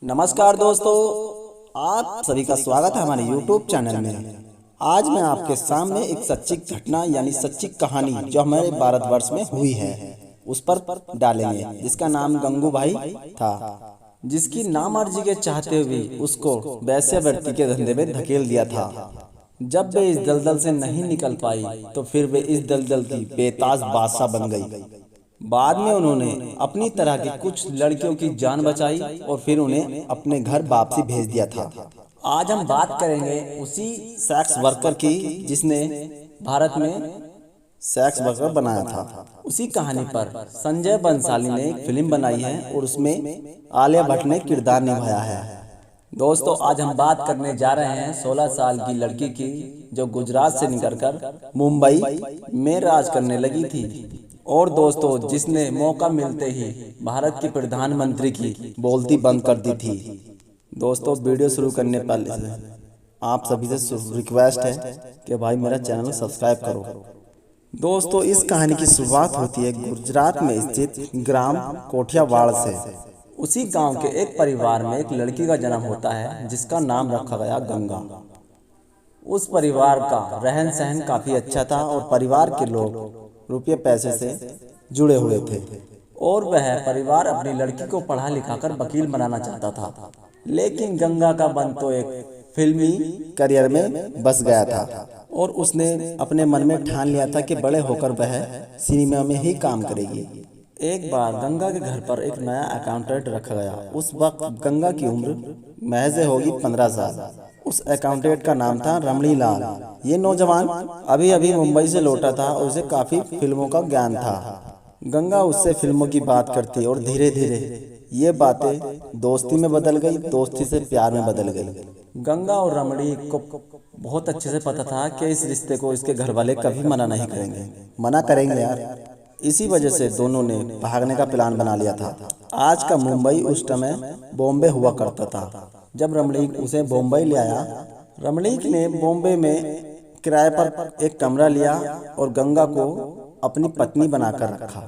नमस्कार दोस्तों, आप सभी का स्वागत है हमारे YouTube चैनल में। आज मैं आपके सामने एक सच्ची घटना यानी सच्ची कहानी जो हमारे भारतवर्ष में हुई है उस पर डालेंगे, जिसका नाम गंगूबाई था, जिसकी नामर्जी के चाहते हुए उसको वेश्यावृत्ति के धंधे में धकेल दिया था। जब वे इस दलदल से नहीं निकल पाई तो फिर वे इस दलदल की बेताज बादशाह बन गई। बाद में उन्होंने अपनी तरह की कुछ लड़कियों की जान बचाई और फिर उन्हें अपने घर वापसी भेज दिया था। आज हम बात करेंगे उसी सेक्स वर्कर की जिसने भारत में सेक्स वर्कर बनाया था। उसी कहानी पर संजय बंसाली ने एक फिल्म बनाई है और उसमें आलिया भट्ट ने किरदार निभाया है। दोस्तों, आज हम बात करने जा रहे हैं 16 साल की लड़की की जो गुजरात से निकलकर मुंबई में राज करने लगी थी और दोस्तों जिसने मौका मिलते ही भारत की प्रधानमंत्री की बोलती बंद कर दी थी। दोस्तों, वीडियो शुरू करने पहले आप सभी से रिक्वेस्ट है कि भाई मेरा चैनल सब्सक्राइब करो। दोस्तों, इस कहानी की शुरुआत होती है गुजरात में स्थित ग्राम कोठियावाड़ से। उसी गांव के एक परिवार में एक लड़की का जन्म होता है जिसका नाम रखा गया गंगा। उस परिवार का रहन सहन काफी अच्छा था और परिवार के लोग रुपये पैसे से जुड़े हुए थे और वह परिवार अपनी लड़की को पढ़ा लिखाकर वकील बनाना चाहता था। लेकिन गंगा का मन तो एक फिल्मी करियर में बस गया था और उसने अपने मन में ठान लिया था कि बड़े होकर वह सिनेमा में ही काम करेगी। एक बार गंगा के घर पर एक नया अकाउंटेंट रखा गया। उस वक्त गंगा की उम्र महज होगी 15 साल। उस अकाउंटेंट का नाम था रमणी लाल। ये नौजवान अभी अभी मुंबई से लौटा था और उसे काफी फिल्मों का ज्ञान था। गंगा उससे फिल्मों की बात करती और धीरे धीरे ये बातें दोस्ती में बदल गई, दोस्ती से प्यार में बदल गई। गंगा और रमणी को बहुत अच्छे से पता था कि इस रिश्ते को इसके घर वाले कभी मना नहीं करेंगे, मना करेंगे यार। इसी वजह से दोनों ने भागने का प्लान बना लिया था। आज का मुंबई उस समय बॉम्बे हुआ करता था। जब रमणीक उसे बॉम्बे ले आया, रमणीक ने बॉम्बे में किराए पर एक कमरा लिया और गंगा को अपनी पत्नी बनाकर रखा।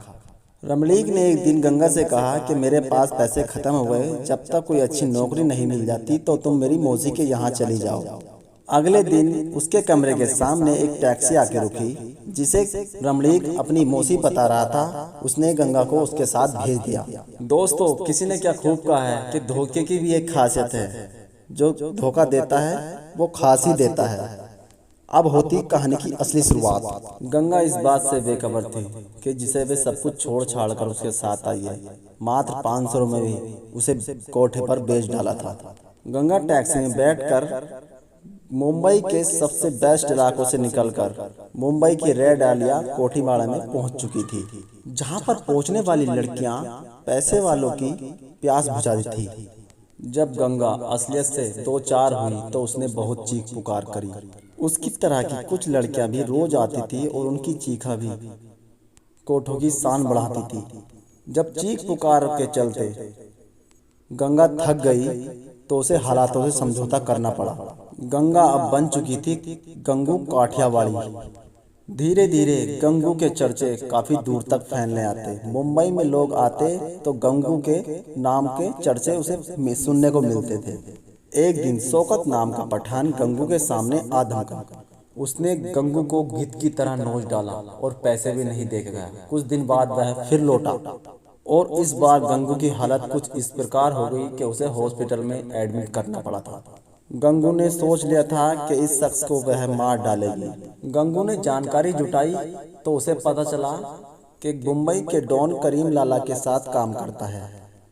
रमणीक ने एक दिन गंगा से कहा कि मेरे पास पैसे खत्म हो गए, जब तक कोई अच्छी नौकरी नहीं मिल जाती तो तुम मेरी मौसी के यहाँ चली जाओ। अगले दिन उसके कमरे के सामने एक टैक्सी आके रुकी जिसे रमणीक अपनी मौसी बता रहा था। उसने गंगा को उसके साथ भेज दिया। दोस्तों, किसी ने क्या खूब कहा है कि धोखे की भी एक खासियत है, जो धोखा देता है वो खास ही देता है। अब होती कहानी की असली शुरुआत। गंगा इस बात से बेखबर थी कि जिसे वे सब कुछ छोड़ छाड़ कर उसके साथ आई है। मात्र 500 में भी उसे कोठे पर बेच डाला था। गंगा टैक्सी में बैठकर मुंबई के सबसे बेस्ट इलाकों से निकलकर मुंबई की रेड आलिया कोठीवाड़ा में पहुंच चुकी थी, जहां पर पहुंचने वाली लड़कियां पैसे वालों की प्यास बुझाती थी। जब गंगा असलियत से 2-4 हुई तो उसने बहुत चीख पुकार करी। उसकी तरह की कुछ लड़कियां भी रोज आती थी और उनकी चीखा भी कोठों की शान बढ़ाती थी। जब चीख पुकार के चलते गंगा थक गई तो उसे हालातों से समझौता करना पड़ा। गंगा अब बन चुकी थी गंगू काठियावाड़ी। धीरे धीरे गंगू के चर्चे काफी दूर तक फैलने आते। मुंबई में लोग आते तो गंगू के नाम के चर्चे उसे सुनने को मिलते थे। एक दिन शौकत नाम का पठान गंगू के सामने आ धमका। उसने गंगू को गिद्ध की तरह नोच डाला और पैसे भी नहीं दे के गया। कुछ दिन बाद वह फिर लौटा और इस बार गंगू की हालत कुछ इस प्रकार हो गई कि उसे हॉस्पिटल में एडमिट करना पड़ा था। गंगू ने सोच लिया था कि इस शख्स को वह मार डालेगी। गंगू ने जानकारी जुटाई तो उसे पता चला कि मुंबई के डॉन करीम लाला के साथ काम करता है।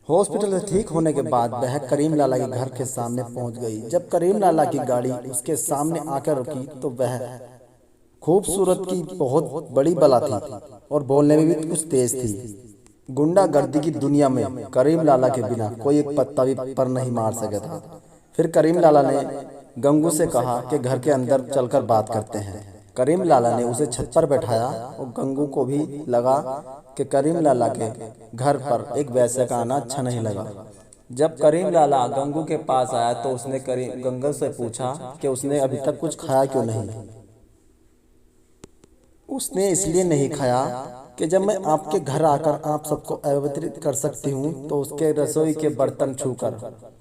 हॉस्पिटल से ठीक होने के बाद वह करीम लाला के घर के सामने पहुंच गई। जब करीम लाला की गाड़ी उसके सामने आकर रुकी तो वह खूबसूरत की बहुत बड़ी बला थी और बोलने में भी कुछ तेज थी। गुंडागर्दी की दुनिया में करीम लाला के बिना कोई एक पत्ता भी पर नहीं मार सका था। फिर करीम लाला ने गंगू से कहा कि घर के अंदर चलकर बात करते हैं। करीम लाला ने उसे छत पर बैठाया और गंगू को भी लगा कि करीम लाला के घर पर एक वैश्य का आना अच्छा नहीं लगा। जब करीम लाला गंगू के पास आया तो उसने गंगू से पूछा कि उसने अभी तक कुछ खाया क्यों नहीं। उसने इसलिए नहीं खाया कि जब मैं आपके घर आकर आप सबको अपवित्र कर सकती हूँ तो उसके रसोई के बर्तन छूकर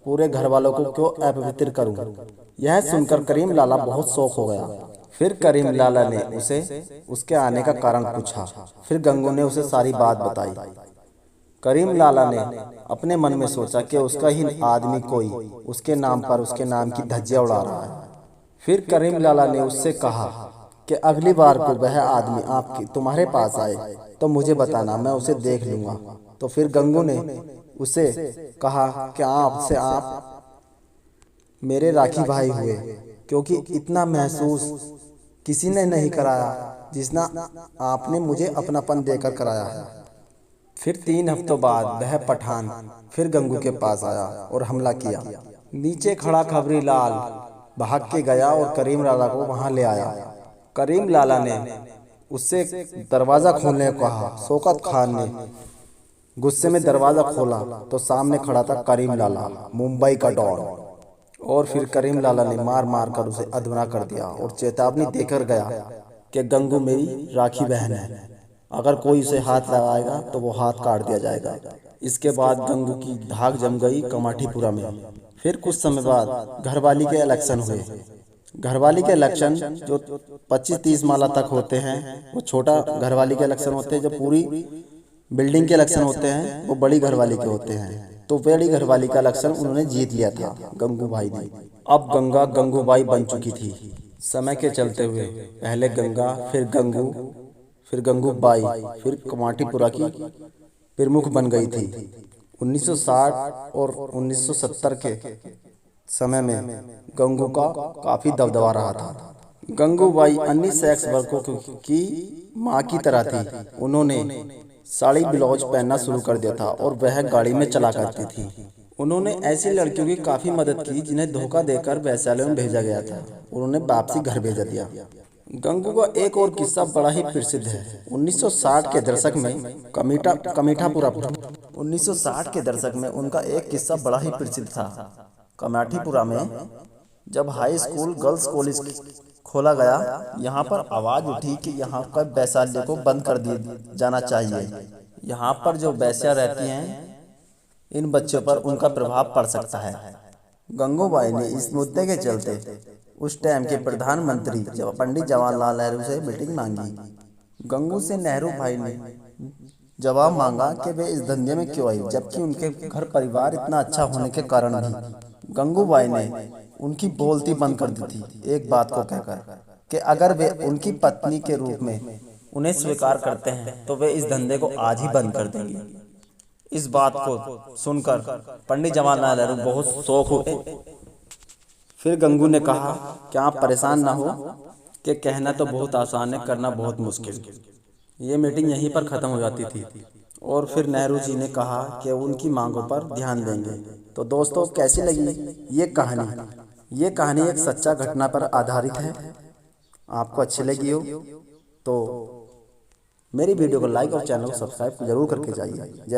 पूरे घर वालों को क्यों अपवित्र करूँ। यह सुनकर करीम लाला बहुत शौक हो गया। फिर करीम लाला ने उसे उसके आने का कारण पूछा। फिर गंगू ने उसे सारी बात बताई। करीम लाला ने अपने मन में सोचा कि उसका ही आदमी कोई उसके नाम पर उसके नाम की धज्जियां उड़ा रहा है। फिर करीम लाला ने उससे कहा कि अगली बार को वह आदमी आपकी तुम्हारे पास आए तो मुझे बताना, मैं उसे देख लूंगा। तो फिर गंगू ने उसे कहा कि आप मेरे राखी भाई हुए, क्योंकि इतना महसूस किसी ने नहीं कराया जितना आपने मुझे अपनापन देकर कराया है। फिर 3 हफ्तों बाद वह पठान फिर गंगू के पास आया और हमला किया। नीचे खड़ा खबरी लाल भाग के गया और करीम लाला को वहां ले आया। करीम लाला ने उससे दरवाजा खोलने को कहा। शौकत खान ने गुस्से में दरवाजा खोला तो सामने खड़ा था करीम लाला, मुंबई का डॉन। और फिर करीम लाला ने मार मार कर उसे अधमरा कर दिया और चेतावनी देकर गया कि गंगू मेरी राखी बहन है, अगर कोई उसे हाथ लगाएगा तो वो हाथ काट दिया जाएगा। इसके बाद गंगू की धाक जम गई कमाठीपुरा में। फिर कुछ समय बाद घरवाली के इलेक्शन हुए। घरवाली के इलेक्शन जो 25-30 माला तक होते हैं वो छोटा घरवाली के इलेक्शन होते हैं। जो पूरी बिल्डिंग के इलेक्शन होते हैं वो बड़ी घरवाली के होते हैं। तो बड़ी घरवाली का इलेक्शन उन्होंने जीत लिया था गंगू भाई ने। अब गंगा गंगूबाई बन चुकी थी। समय के चलते हुए पहले गंगा, फिर गंगू, फिर गंगूबाई, फिर कमाठीपुरा की प्रमुख बन गई थी। 1960 और 1970 के समय में गंगू का काफी दबदबा रहा था। गंगूबाई अन्य सेक्स वर्करों की माँ की तरह थी। उन्होंने साड़ी ब्लाउज पहनना शुरू कर दिया था और वह गाड़ी में चला करती थी। उन्होंने ऐसी लड़कियों की काफी मदद की जिन्हें धोखा देकर वैश्यालयों में भेजा गया था। उन्होंने वापसी घर भेजा दिया। गंगू का एक और किस्सा बड़ा ही प्रसिद्ध है। 1960 के दशक में कमाठीपुरा 1960 के दशक में उनका एक किस्सा बड़ा ही प्रसिद्ध था। कमाठीपुरा में जब हाई स्कूल गर्ल्स कॉलेज खोला गया, यहाँ पर आवाज उठी कि यहाँ का वैश्यालय को बंद कर दिया जाना चाहिए। यहाँ पर जो वैश्या रहती हैं इन बच्चों पर उनका प्रभाव पड़ सकता है। गंगूबाई ने इस मुद्दे के चलते उस टाइम के प्रधानमंत्री पंडित जवाहरलाल नेहरू से मीटिंग मांगी। गंगू से नेहरू भाई ने जवाब मांगा कि वे इस धंधे में क्यों आई, जबकि उनके घर परिवार इतना अच्छा होने के कारण भी। गंगूबाई ने उनकी बोलती बंद कर दी थी एक बात को कहकर कि अगर वे उनकी पत्नी के रूप में उन्हें स्वीकार करते हैं तो वे इस धंधे को आज ही बंद कर देंगे। इस बात को सुनकर पंडित जवाहरलाल नेहरू बहुत शौक हुए। फिर गंगू ने कहा कि आप परेशान ना हो कि कहना तो बहुत आसान है, करना बहुत मुश्किल। ये मीटिंग यहीं पर ख़त्म हो जाती थी और फिर नेहरू जी ने कहा कि उनकी मांगों पर ध्यान देंगे। तो दोस्तों, कैसी लगी ये कहानी? ये कहानी एक सच्चा घटना पर आधारित है। आपको अच्छी लगी हो तो मेरी वीडियो को लाइक और चैनल को सब्सक्राइब जरूर करके जाइए।